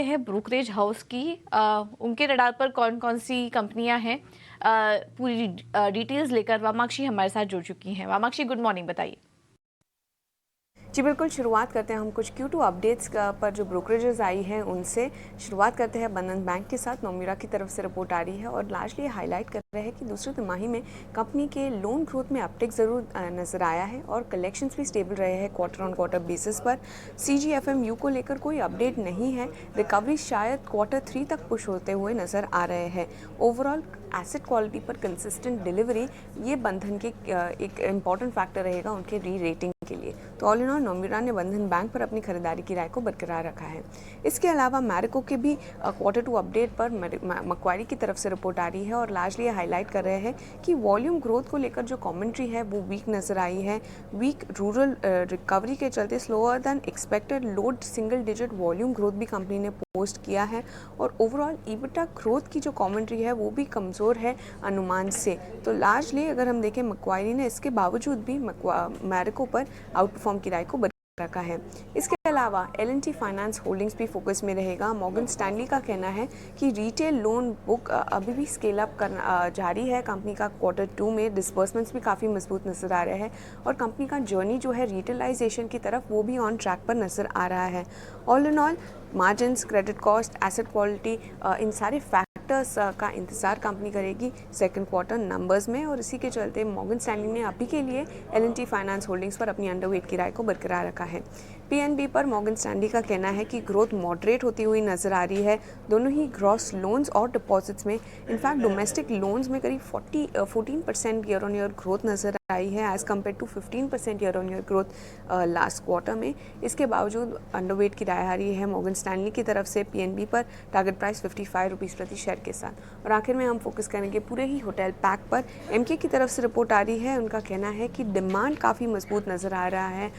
हैं brokerage house की उनके रडार पर कौन कौन सी कंपनियां हैं। पूरी डिटेल्स लेकर वामाक्षी हमारे साथ जुड़ चुकी हैं। वामाक्षी, गुड मॉर्निंग, बताइए। जी बिल्कुल, शुरुआत करते हैं हम कुछ Q2 अपडेट्स पर जो ब्रोकरेजेस आई हैं उनसे। शुरुआत करते हैं बंधन बैंक के साथ। नोमिरा की तरफ से रिपोर्ट आ रही है और लार्जली हाईलाइट कर रहे हैं कि दूसरी तिमाही में कंपनी के लोन ग्रोथ में अपटिक ज़रूर नज़र आया है और कलेक्शंस भी स्टेबल रहे हैं क्वार्टर ऑन क्वार्टर बेसिस पर। CGFMU को लेकर कोई अपडेट नहीं है। रिकवरी शायद Q3 तक पुश होते हुए नज़र आ रहे हैं। ओवरऑल एसेट क्वालिटी पर कंसिस्टेंट डिलीवरी ये बंधन के एक इम्पॉर्टेंट फैक्टर रहेगा उनके री रेटिंग के लिए। तो ऑल इन ऑल नोमिरा ने बंधन बैंक पर अपनी खरीदारी की राय को बरकरार रखा है। इसके अलावा मैरिको के भी Q2 अपडेट पर मक्वारी की तरफ से रिपोर्ट आ रही है और लार्जली हाईलाइट कर रहे हैं कि वॉल्यूम ग्रोथ को लेकर जो कमेंट्री है वो वीक नज़र आई है। वीक रूरल रिकवरी के चलते slower then expected load single digit volume growth भी कंपनी ने पोस्ट किया है और ओवरऑल EBITDA ग्रोथ की जो कमेंट्री है वो भी कमज़ोर है अनुमान से। तो लार्जली अगर हम देखें मक्वारी ने इसके बावजूद भी मैरिको पर आउट परफॉर्म की राय को रखा है। इसके अलावा L&T फाइनेंस होल्डिंग्स भी फोकस में रहेगा। मॉर्गन स्टैनली का कहना है कि रिटेल लोन बुक अभी भी स्केल अप करना जारी है। कंपनी का Q2 में डिसबर्समेंट्स भी काफ़ी मजबूत नज़र आ रहे हैं और कंपनी का जर्नी जो है रिटेलाइजेशन की तरफ वो भी ऑन ट्रैक पर नज़र आ रहा है। All in all margins, credit cost, asset quality, इन सारे फैक्टर्स का इंतजार कंपनी करेगी सेकंड क्वार्टर नंबर्स में और इसी के चलते मॉर्गन स्टैनली ने अभी के लिए L&T फाइनेंस होल्डिंग्स पर अपनी अंडरवेट की राय को बरकरार रखा है। PNB पर मॉर्गन स्टैनली का कहना है कि ग्रोथ मॉडरेट होती हुई नजर आ रही है दोनों ही ग्रॉस लोन्स और डिपॉजिट्स में। इनफैक्ट डोमेस्टिक लोन्स में करीब 14% ईयर ऑन ईयर ग्रोथ नजर आई है as compare to 15% year on year growth last quarter में। इसके बावजूद अंडरवेट की राय आ रही है मॉर्गन स्टैनली की तरफ से PNB पर टारगेट प्राइस 55 रुपीज़ प्रति शेयर के साथ। और आखिर में हम फोकस करेंगे पूरे ही होटल पैक पर। MK की तरफ से रिपोर्ट आ रही है। उनका कहना है कि डिमांड काफ़ी मजबूत नज़र आ रहा है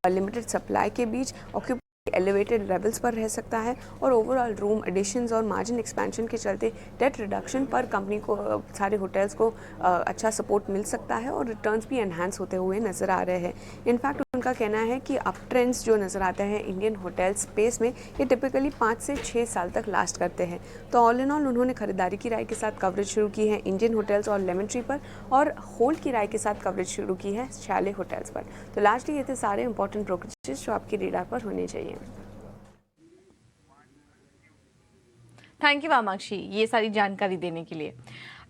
लिमिटेड सप्लाई के बीच। ऑक्यूपेंसी एलिवेटेड लेवल्स पर रह सकता है और ओवरऑल रूम एडिशंस और मार्जिन एक्सपेंशन के चलते डेट रिडक्शन पर कंपनी को सारे होटल्स को अच्छा सपोर्ट मिल सकता है और रिटर्न्स भी एनहांस होते हुए नज़र आ रहे हैं। इनफैक्ट उनका कहना है कि अप ट्रेंड्स जो नज़र आते हैं इंडियन होटल स्पेस में ये टिपिकली 5 से 6 साल तक लास्ट करते हैं। तो ऑल इन ऑल उन्होंने खरीदारी की राय के साथ कवरेज शुरू की है इंडियन होटल्स और लेमन ट्री पर और होल्ड की राय के साथ कवरेज शुरू की है शैले होटल्स पर। तो लास्टली ये थे सारे इंपॉर्टेंट ब्रोकरेजेस जो आपकी रेडार पर होने चाहिए। थैंक यू वामाक्षी ये सारी जानकारी देने के लिए।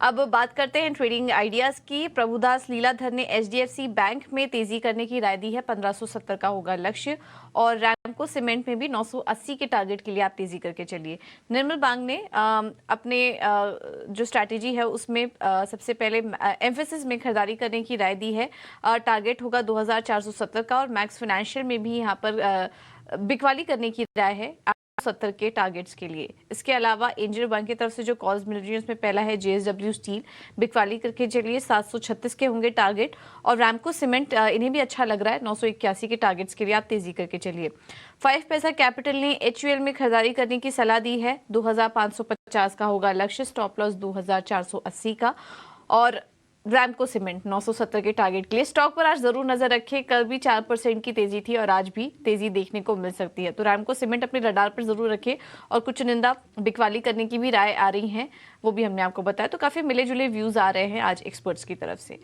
अब बात करते हैं ट्रेडिंग आइडियाज की। प्रभुदास लीलाधर ने HDFC बैंक में तेजी करने की राय दी है। 1570 का होगा लक्ष्य और रैमको सीमेंट में भी 980 के टारगेट के लिए आप तेजी करके चलिए। निर्मल बांग ने अपने जो स्ट्रैटेजी है उसमें सबसे पहले एम्फेसिस में खरीदारी करने की राय दी है। टारगेट होगा 2470 का और मैक्स फाइनेंशियल में भी यहाँ पर बिकवाली करने की राय है 70 के टारगेट्स के लिए। इसके अलावा एंजल वन की तरफ से जो कॉल्स मिल रही है उसमें पहला है JSW स्टील, बिकवाली करके चलिए 736 के होंगे टारगेट और रैमको सीमेंट इन्हें भी अच्छा लग रहा है 981 के टारगेट्स के लिए आप तेजी करके चलिए। 5 पैसा कैपिटल ने HUL में खरीदारी करने की सलाह दी है। 2550 का होगा लक्ष्य, स्टॉप लॉस 2480 का और रैमको सीमेंट 970 के टारगेट के लिए। स्टॉक पर आज जरूर नजर रखें, कल भी 4% की तेजी थी और आज भी तेजी देखने को मिल सकती है। तो रैमको सीमेंट अपने रडार पर जरूर रखें और कुछ निंदा बिकवाली करने की भी राय आ रही है वो भी हमने आपको बताया। तो काफी मिले जुले व्यूज आ रहे हैं आज एक्सपर्ट्स की तरफ से।